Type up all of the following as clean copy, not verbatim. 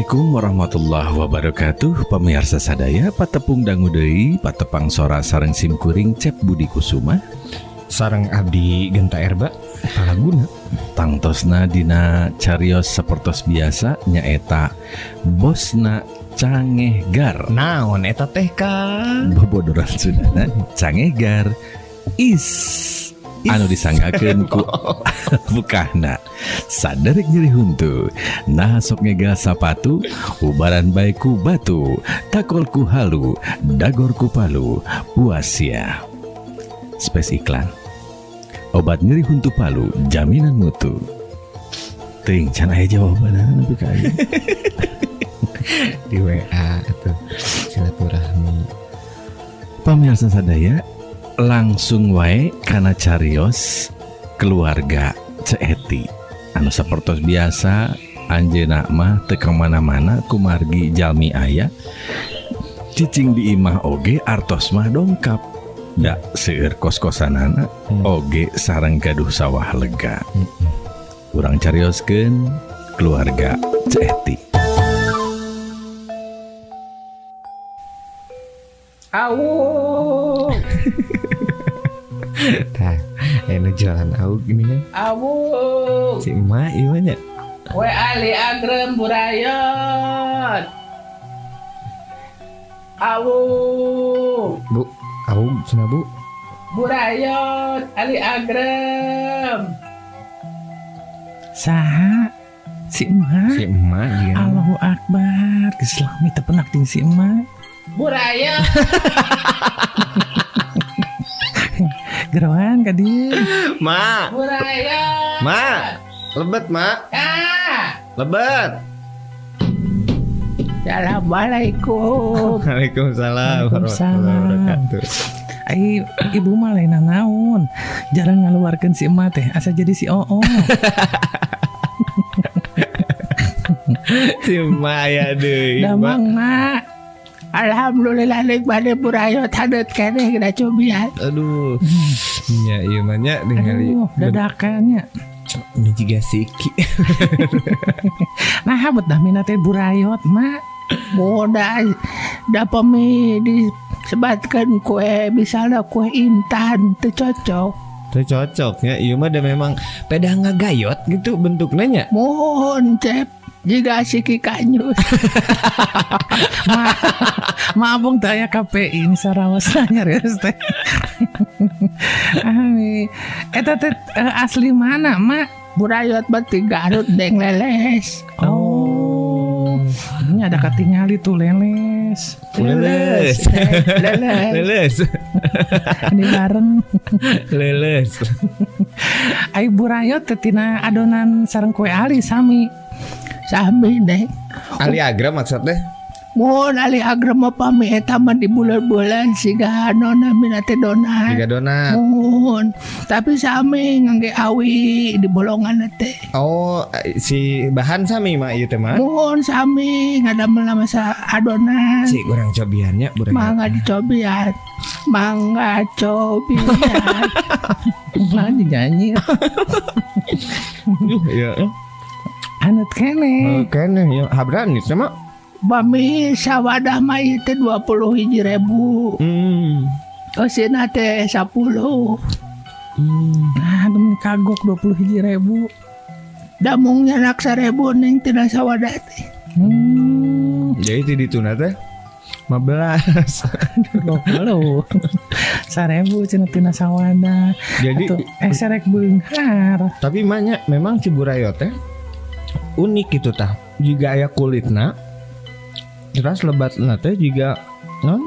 Assalamualaikum warahmatullahi wabarakatuh. Pemirsa sadaya patepung dangu deui patepang sora sareng simkuring Cep Budi Kusuma sareng abdi Genta Erba Palaguna. Tangtosna dina carios sapertos biasa nyaeta bosna Cangehgar. Naon eta teh Kang? Bobodoran sudana Cangehgar anu disanggakeun ku bukahna saderek nyeri huntu nah sok ngegal sapatu ubaran bae ku batu takol ku halu dagor ku palu puas ya. Space iklan obat nyeri huntu palu jaminan mutu ting can aya jawabanna nepi ka ieu Di WA itu silaturahmi. Pamirsa sadaya langsung wae kana carios keluarga Ceeti anu sapertos biasa anjeunna mah teu kamana-mana kumargi jalmi aya cicing di imah oge artos mah dongkap da seueur kos-kosanana oge sareng gaduh sawah lega. Urang carioskeun keluarga Ceeti. Awu. Tah, anu jalan au gini kan. Awu. Si emak ieu nya. We ali agrem burayot. Awu. Bu, au cenah Bu. Burayot ali agrem. Saha si emak? Si emak ieu. Allahu Akbar, geus lami teu peunak ting si emak. Burayot. Gerawan ka dieu. Mak, Burayot. Mak. Lebet, Mak. Ah. Lebet. Assalamualaikum. Waalaikumsalam warahmatullahi wabarakatuh. Ai ibu mah lain naon. Jarang ngaluarkeun si emak teh asa jadi si Oo. Si emak aya deui. Damang nak. Alhamdulillah nek bade burayot hadeut keneh geus cobian. Aduh. Nya ieu mah nya ningali Aduh, dadakannya. ini juga siki. Nah, bet dah minat teh burayot mak. Boda da pemi disebatkeun kue misalnya kue intan teu cocok. Teu cocoknya ieu mah da memang pedah ngagayot gitu bentuknya nya. Mohon Cep jika siki kanyus. Maabung teh aya KPI ini Sarawas nyareus teh. Eta teh asli mana mak? Burayot beti Garut deng leles. Oh, ini ada katingali tuh leles. Leles. Leles. Leles. Ini bareng. Leles. Ai burayot teh tina adonan sareng kue ali sami. Sami deh. Ali agra maksudnya. Mohon ali agrama pami eta mah di bulan-bulan siga nona minate donat. Tiga donat. Mohon. Tapi sami ngangge awi di bolongan teh. Oh, si bahan sami mah ieu teh mah. Mohon sami ngadamel masa adonan. Si kurang cobiannya burang. Mangga dicobian. Mangga cobian. Lah dinyanyi. Iya. Anut kene. Kene ya habrani sama. Bami sawadah mah ieu teh 20.000. Osina teh 10. Nah, demi kagok 20.000. Damungnya nak 1.000 ning tina sawadah teh. Jadi di tuna teh 15. 20. 1.000 cenah tina sawada. Jadi serek beunghar. tapi mahnya memang si burayot teh unik gitu tah. Juga aya kulitna. Terus lebatna teh juga non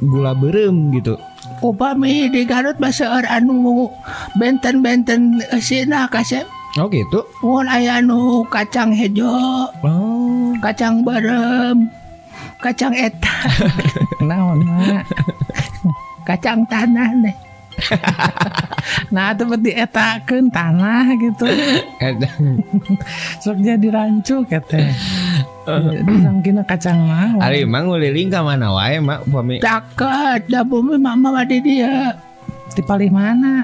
gula berem gitu. Upami di Garut baseur anu benten-benten sina kasep. Oh gitu. Mun aya anu kacang hejo, Oh. kacang berem, kacang eta, Naon mak? kacang tanah deh. Nah, teu dietakeun tanah gitu. Sok jadi rancu kete. Disangkina kacang naon. Ari mah nguliling ka mana wae mak upami. Caket da bumi mama di dia. Di palih mana?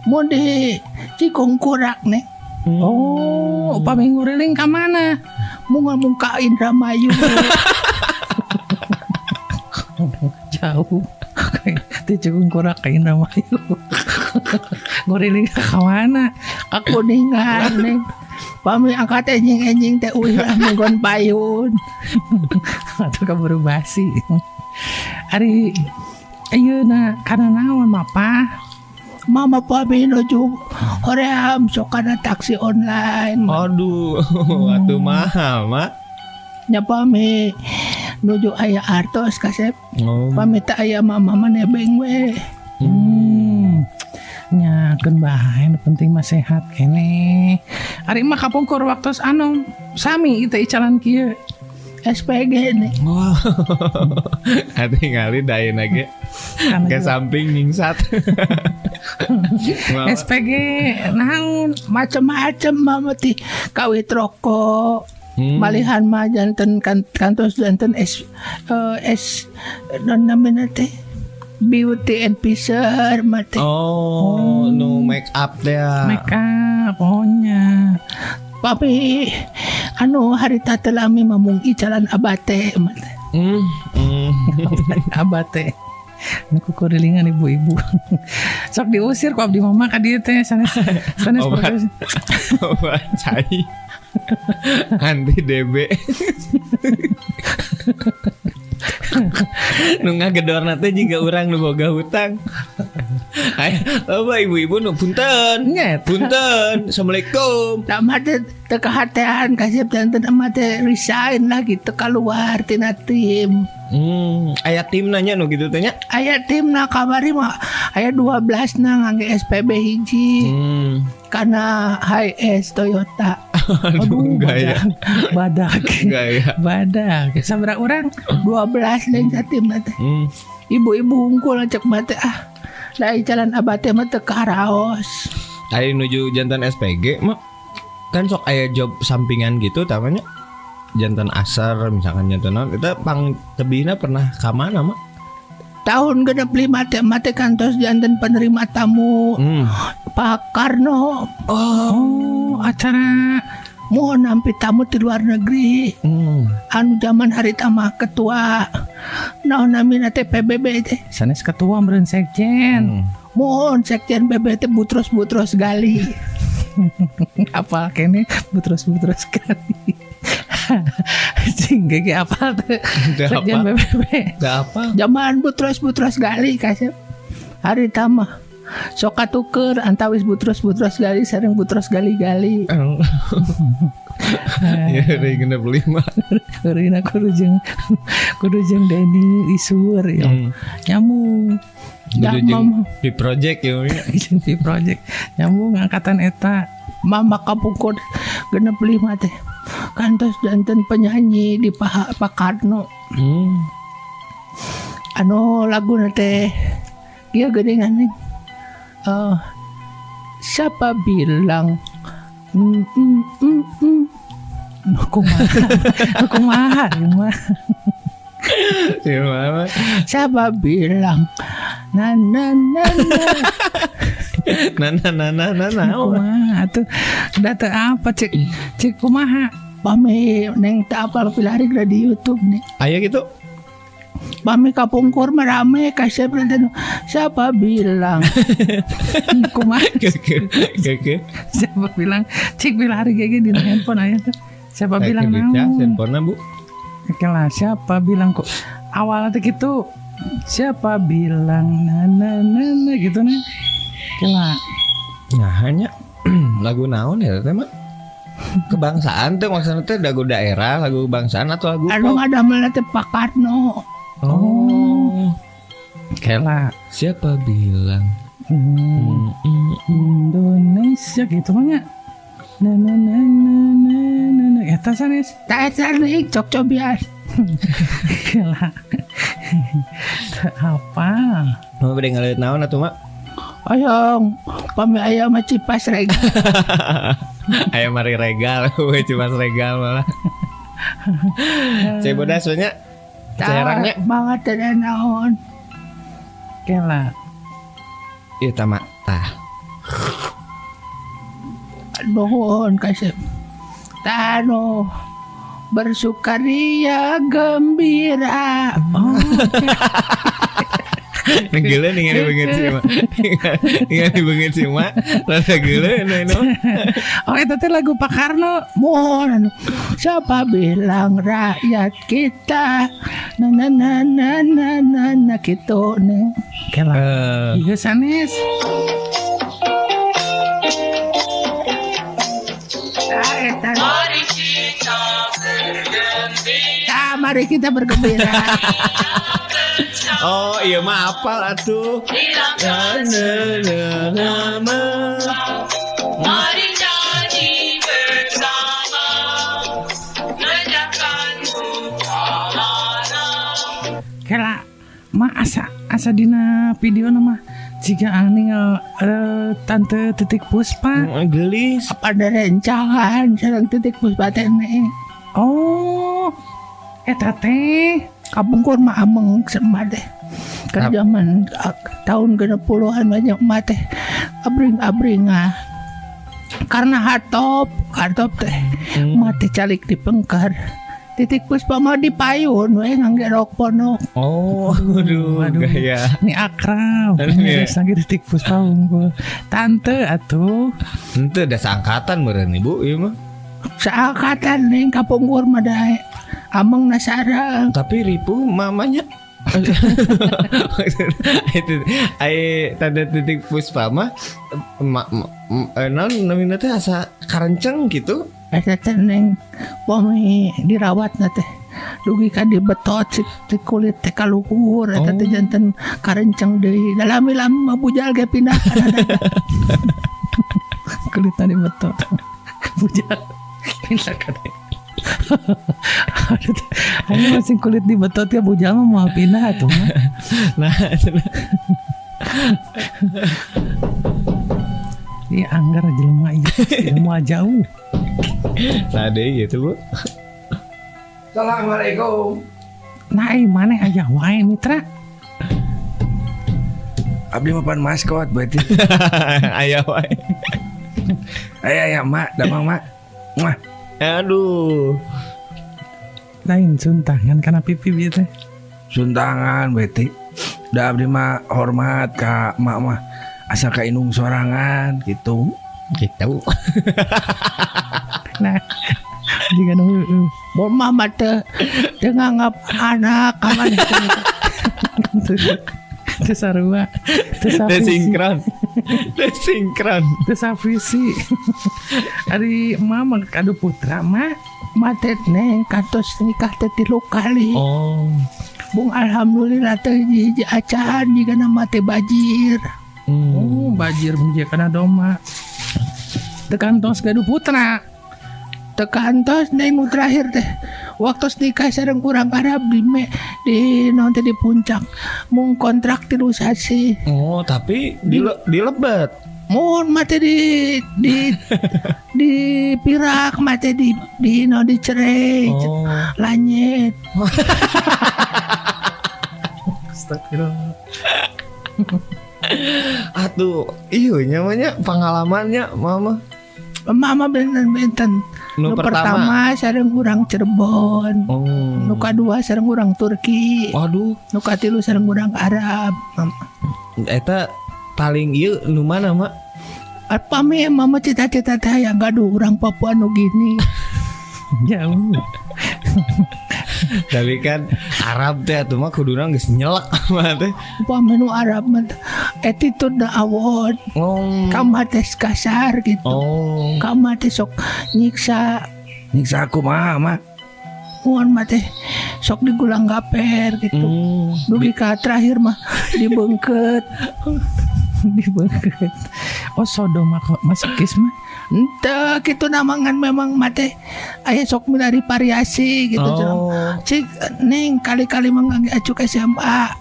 Mun di Cikungkurak nih. Oh, upami nguriling ka mana? muka Indramayu. Jauh. Itu cukup kurang ke Indramayu. Ngoriling ke mana? Aku ningan nih. Pami angkat enjing teh ulah menggon payun. Atau kaburu basi. Ari ayeuna kana naon mapa? Mama pami nuju hoream sok kana taksi online. Aduh, waktu mahal, Mak. Nya pami nuju aya artos kasep. Oh. Pami teh aya mama nebeng we. Nya keun bae nu penting mah sehat kene. Ari mah kapungkur waktos anu sami itu icalan kieu. SPG nih. Wow. Hati ngali dayeuna ge. Ke samping nyingsat. SPG naon Macem-macem mama ti kawit rokok. Malihan mah janten kantos janten es non namanya teh beauty and pisser mate. Oh, no make up deh. make up pokoknya. Papi anu harita telami mamung icalan abate mate. Abate nuku kurilingan ibu-ibu. Sok diusir ku abdi mama ka dieu teh sanes Obat. Obat cai. Anti DB. Nu ngagedorna teh jiga urang nu boga hutang. Aya loba ibu-ibu nu punten. Nyet. Punten. Assalamualaikum. Da mate teu kahatean kasep janten mate resign lagi teu kaluar tina tim. Aya tim nanya nu gitu teh nya. Aya timna kamari mah aya 12 na ngangge SPB hiji. Karena HS Toyota. Aduh, gaya. Badak. Gaya. Badak. Sabaraha urang? 12 neng satim teh. Ibu-ibu unggul cek mate dari jalan abate mah teu karaos. Ari nuju jantan SPG mah kan sok aya job sampingan gitu tamanya. Jantan asar misalkan jantan naon kita pang tebihna pernah ka mana mah? Tahun genep 5 teh mate kantos jantan penerima tamu. Pak Karno. Oh, acara Mohon nampi tamu di luar negeri. Anu zaman hari tamah ketua. Naon namina teh PBB teh. sanes ketua meureun sekjen. Mohon sekjen PBB teh butros-butros gali. Apal kene butros-butros kali. Cing gege apal teh. Teu Sekjen apa? PBB. Gak apa? Zaman butros-butros gali kasep. Hari tamah sok katuker antawis butros-butros gali sareng butros gali-gali. Ya dari genep 5. Urina kudu jeung Denny Isur ya. Nyambung. Jamam Di project ya. Jeung di project nyambung angkatan eta. mama kapungkur genep 5 teh. Kantos janten penyanyi di Pak Karno. Anu laguna teh ieu geuningan nih. Siapa bilang kumaha mah. Gimana? siapa bilang na na na Nah. Kumaha atuh data apa cek kumaha pami neng tak apal pilari di YouTube nih. Aya gitu. Pami kapungkur merame kasih berarti siapa bilang kumaha Oke. siapa bilang cek bilari gege di handphone aya tuh siapa bilang naon? naon Handphone Bu. oke lah siapa bilang kok awalnya tuh gitu siapa bilang na gitu nih oke lah Nah hanya lagu naon ya teh mah? Kebangsaan teh maksudnya teh lagu daerah, lagu kebangsaan atau lagu anu pop? ada melatih Pak Karno. Oh. oke lah Siapa bilang? Indonesia gitu mah nya na eta sanes Tak nih cok cobian. oke lah apa Mau bade ngaliat naon atuh mak? Ayong pami ayam cipas reg. Ayam mari regal, we cuma regal malah. Cai bodas nya. Cerangnya. Banget ada naon. oke lah Ieu tah tah. Nuhun kasih. Tano bersukaria gembira. Oh, Geuleuh ningali beungeut sih mah. Ningali beungeut sih mah. Rada geuleuh no. oh eta teh lagu Pak Karno. Mohon siapa bilang rakyat kita na gitu nih. Kela. Iya sanes. Mari kita bergembira. Oh iya mah apal atuh. Mari nyanyi bersama, lenyapkan bukalana. Kela. Ma asa dina video nama jika ningal tante Titik Puspa. Gelis. Pada rencangan sareng Titik Puspa teh. Oh, eta teh Kapungkur mah ameng semah deh. Kan zaman tahun 60-an banyak mah teh abring-abringah. Karena hartop teh mah teh calik di pengkar. Titik Puspa mah di payun we ngangge rok ponok. Oh, aduh gaya. Ini akrab. Ini sange Titik Puspa unggul. Tante atuh. Henteu da saangkatan meureun Ibu ieu mah. Saangkatan ning kapungkur mah dae. Ameng nasarang. Tapi ripuh mamanya. Itu tanda Titik Puspa mah non namina teh asa karenceng gitu. Eta teh neng pomi dirawat teh. Dugi ka dibetot si kulit teh kaluhur eta teh janten karenceng deui. Dalami-lami mah bujal ge pindah kana Kulitna dibetot. Bujal pindah kana. Ayo masih kulit dibetot ya bujal mah mau pindah atuh mah. Nah, Ini anggar jelema ieu ilmu jauh. nah deui gitu Bu. Assalamualaikum. Nah, maneh aya wae mitra. Abdi mah pan maskot berarti. Aya wae. Aya mak, damang mak. Muah. Aduh. Lain suntangan kana pipi bieu teh. Suntangan berarti. Da abdi mah hormat ka mak mah. Asal ka inung sorangan gitu. Gitu. Nah, jika nu Mun mama teh nganggap anak kaman teu sarua, teu Desinkron. Desinkron. teu savisi. Ari mama kadu putra mah mate neng kantos nikah teh 3 kali. Oh. Bung alhamdulillah teh hiji acan jiga nama teh bajir. oh bajir menjadi kana doma. Tekantos kadu putra. Tekantos neng nu terakhir teh waktu nikah sareng kurang Arab di non teh di puncak mung kontrak 3 sasi. Oh, tapi dilebet. Mun mate di pirak mate di no dicerai. Oh. Lanyet. Astagfirullah. Aduh, iya namanya pengalamannya mama. Mama benten Nu pertama sareng urang Cirebon. Oh. Nu kadua sareng urang Turki. Waduh, Nu katilu sareng urang Arab. eta paling ieu nu mana mak? Apa mama cita-cita teh yang gaduh urang Papua Nugini. Jauh. Tapi kan Arab teh atuh mah kuduna geus nyelek mah teh. Apa menu Arab mah attitude na awon. Oh. Kamah teh kasar gitu. Oh. Kamah teh sok nyiksa. Nyiksa aku mah mak. Muan mah teh sok digulang gaper gitu. Dugi ka terakhir mah dibengket. Dibengket. Oh sodoma kok masukis mah. Entah gitu namangan memang mate aya sok milari variasi gitu. Oh. Cik neng kali-kali mangangge acuk SMA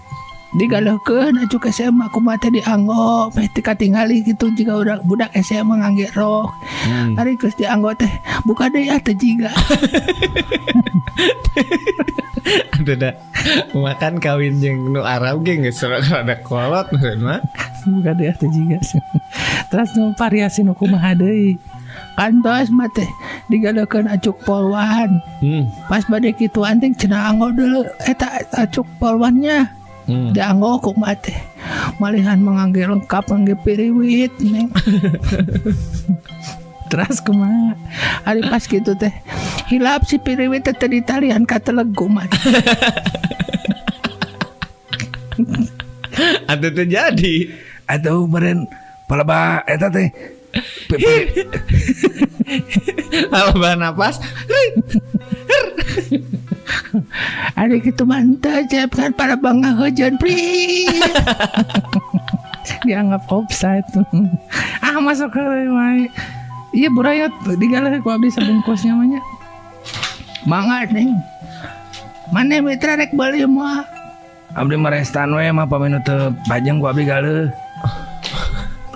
digaleukeun acuk SMA kumaha teh dianggo meh teu katingali gitu jika udah budak SMA ngangge rok. Ari geus dianggo teh buka deui teh jiga. Aduh dah. Makan kawin jeung nu Arab ge geus rada kolot meureun mah. Bukan deh teh jiga. Terus nu variasi nu kumaha deui. Kantos mah teh digalekeun acuk polwan. Pas bade kitu anting cenah anggo deuleu eta acuk polwannya. Dianggo ku mate. Malihan mangangge lengkap ngangge piriwit neng. Terus kumaha? Ari pas kitu teh hilap si piriwit teh ditalian ka telegu mah. Atuh terjadi. Atuh meureun palaba eta teh Palaba napas. Ada gitu mantap cep kan para bangga hujan please. Dianggap offside tuh. Masuk ke mai. Iya burayot digaleh ku abdi sabungkusnya mah nya. Mangat nih. Mana mitra rek beli mah. abdi marestan we mah paminu teu pajeng ku abdi galeuh.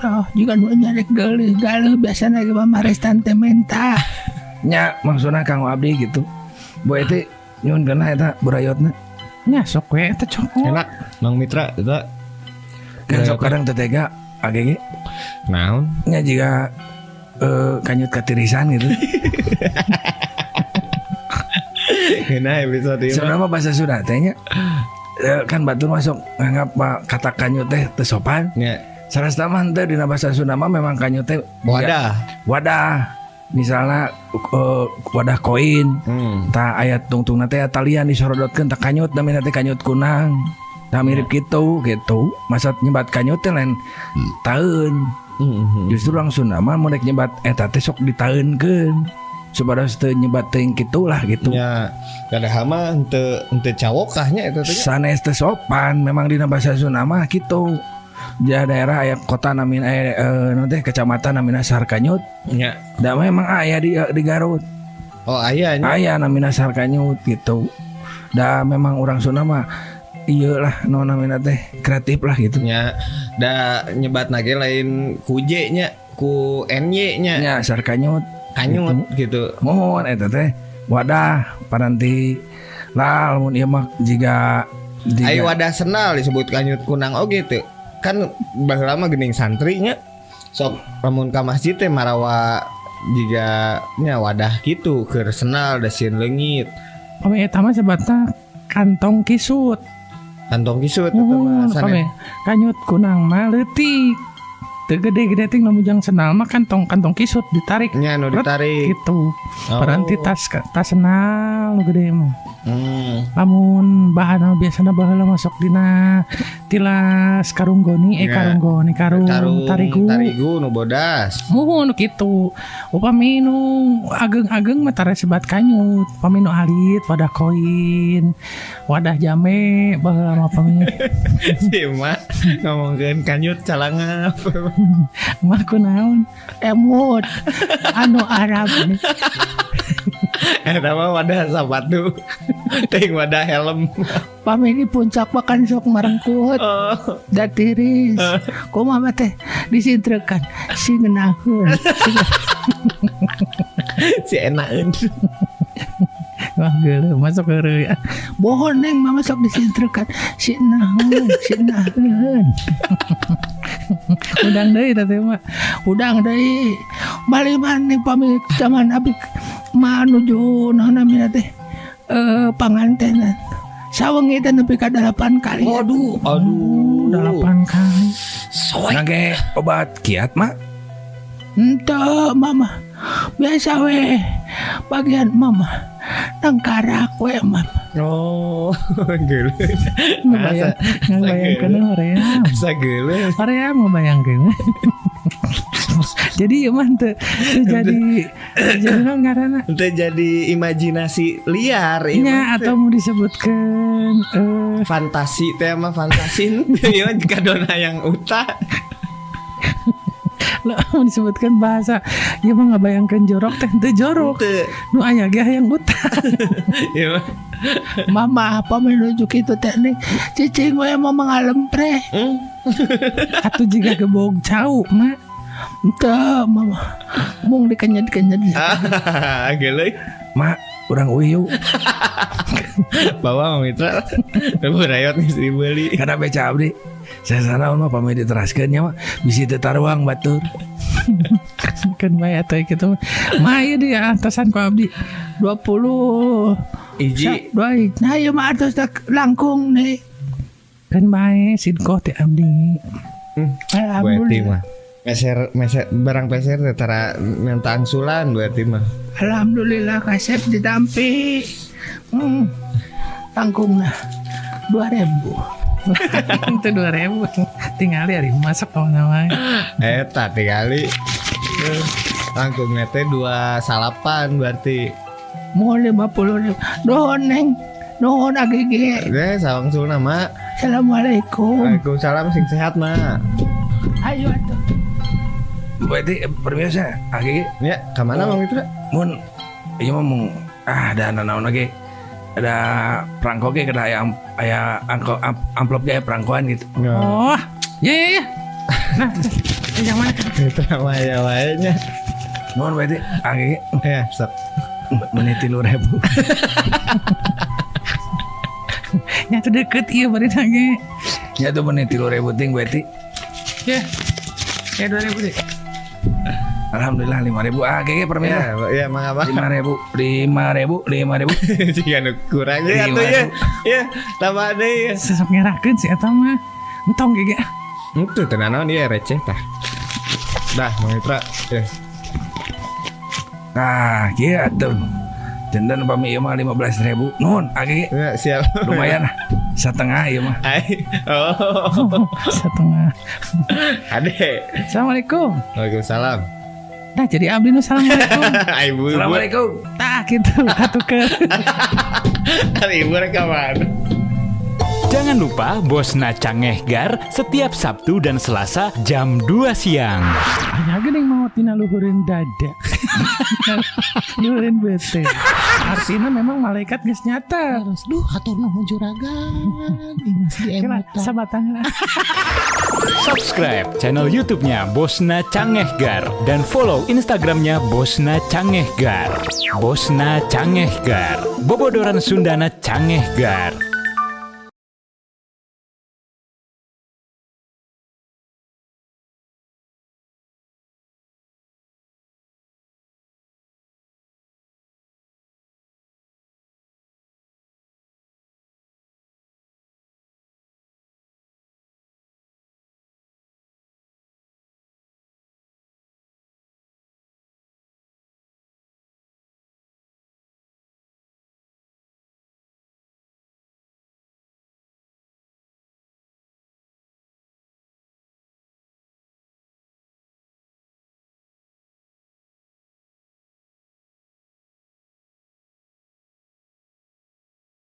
Oh, juga nu nyarek galeuh biasana ge mah marestan teh menta. Nya maksudna kang abdi gitu. Boy teh nyun kana eta burayotna. Nya sok we eta cok. Enak, Mang Mitra eta. Kan sok kadang teu tega agege. Naon? Nya jiga kanyut katirisan gitu. Nah, episode ieu. Sebenarnya bahasa Sunda teh nya kan batur masuk nganggap kata kanyut teh teu sopan. Nya, Sarasta mah teh dina bahasa Sunda mah memang kanyut teh wadah. Misalnya wadah koin. Tah ayat tungtungna teh talian disorodotkeun tah kanyut namina teh kanyut kunang. Tah mirip gitu. Masa nyebat kanyut teh lain taeun. Justru langsung nama mau nyebat eta teh sok ditaeunkeun supaya teu nyebat teuing kitulah gitu. nya kadang mah henteu cawokahnya eta teh. Sanes teu sopan memang dina bahasa Sunda mah kitu. Di daerah aya kota namina teh kecamatan namina Sarkanyut. Nya. Da memang aya di Garut. Oh, aya nya. Aya namina Sarkanyut gitu. Da memang orang Sunda mah ieu lah no namina teh kreatif lah gitu. Nya da nyebat nage lain ku J nya, ku NY nya. Nya Sarkanyut Kanyut gitu. mohon eta teh wadah paranti lah lamun ieu mah jiga Ayo wadah senal disebut kanyut kunang oge teu. Kan baheula mah geuning santri nya. Sok lamun ka masjid teh marawa jiga nya wadah kitu keur senal da sieun leungit. Pame eta mah sebatna kantong kisut. Kantong kisut eta mah Pame sanes. kanyut kunang mah leutik. Teu gede-gede ting lamujang senal mah kantong kisut ditarik. Nya nu ditarik. Gitu. Oh. Paranti tas senal nu gede mah. Lamun bahan biasana baheula masuk dina tilas karung goni Ya. karung Tarigu nu bodas. nu kitu. Upami nu ageng-ageng mah tara sebat kanyut, upami nu alit wadah koin, wadah jame baheula mah pami. Si Mak ngomongkeun kanyut calangap. Mah kunaon? Emut anu Arab nih. Eta mah wadah sepatu. Ting wadah helm. Pami di puncak makan sok marengkut. Da tiris. Kumaha mah teh disintrekan si ngeunaheun. Si enakeun. Wah geuleuh masuk heureuy. Bohon neng mama sok disintrekan si naheun. Udang deui teh mah. Udang deui. Bali maneh pami zaman abdi mah nuju naon namina teh pangantenan. Sawengi teh nepi ka 8 kali. Aduh. 8 kali. Nage obat kiat mah Ente mama biasa we bagian mama nang karak we mama. Oh, geuleuh. Ngabayangkeun hoream. Asa geuleuh. Hoream ngabayangkeun. Jadi ieu mah teu jadi naon ngaranna? Itu jadi imajinasi liar ieu Nya mah. atau mau disebutkan Fantasi teh mah fantasin. Ieu jika dona yang uta. lo mau disebutkan bahasa ieu mah ngabayangkeun jorok teh teu jorok. Teu. Nu aya ge hayang buta. Ieu mah. Mama apa menuju kitu teh nih cicing we mah mangalempre. Atuh jiga gebog cau mah. Ente mama mung dikenyet-kenyet. Geuleuh. mak urang uyuh Bawa Mang Mitra. Burayot geus dibeli. kada beca abdi. Saya sana mah pamit diteraskeun nya mah bisi teu taruang batur. Kan bae atuh gitu. Mah ieu di atasan ku abdi 20 Iji. Dua nah ieu mah atos langkung nih. kan bae sidko teh abdi. Berarti mah meser barang peser teh tara minta angsulan berarti mah. Alhamdulillah kasep ditampi. Langkungna 2.000. Itu 2.000 tinggal hari masak kawan namanya. Eta tinggali. Langkungnya teh 2 salapan berarti. Mau 50.000. Dohon neng. Dohon agege. Sawang sulna mak. Assalamualaikum. Waalaikumsalam sing sehat mak. Ayo atuh. Berarti perbiasa age Ya, ka mana Mang Mitra? mun ieu mah mung ada nanaon lagi ada perangko ge kada aya amplop ge perangkoan gitu. Oh, ya. Nah, yang mana? Mitra mah ya wae nya. Nuhun berarti age Ya, sok. menit 3.000. Nya tuh deket ieu bari lagi. Ya tuh menit 3.000 ting berarti. Ya. Ya 2.000 deh. Alhamdulillah 5.000 age ge permina. Ya, mangga Bang. 5.000 Jika nu kurang ya atuh ya. Ya, tambah deui. Sesok ngerakeun si eta mah. Entong ge. Itu tenan dia receh tah. Dah, Mang Mitra. Ya. Nah, kieu atuh. Jantan upami ieu mah 15.000. Nuhun age ge Ya, siap. lumayan lah. Setengah ieu mah. Ai. Oh. Setengah. Ade. Assalamualaikum. Waalaikumsalam. Nah jadi abdi nu assalamualaikum. Ai bu. Assalamualaikum. Tah gitu atukeun. Hari ibu rek kawan. Jangan lupa Bosna Cangehgar setiap Sabtu dan Selasa jam 2 siang. Aya geuning mau tina luhureun dada. Luhureun bete. Artinya memang malaikat geus nyata. Terus duh hatur nuhun juragan. Ingas di Kira emota. sabatang lah. Subscribe channel YouTube-nya Bosna Cangehgar dan follow Instagram-nya Bosna Cangehgar. Bosna Cangehgar, Bobodoran Sundana Cangehgar.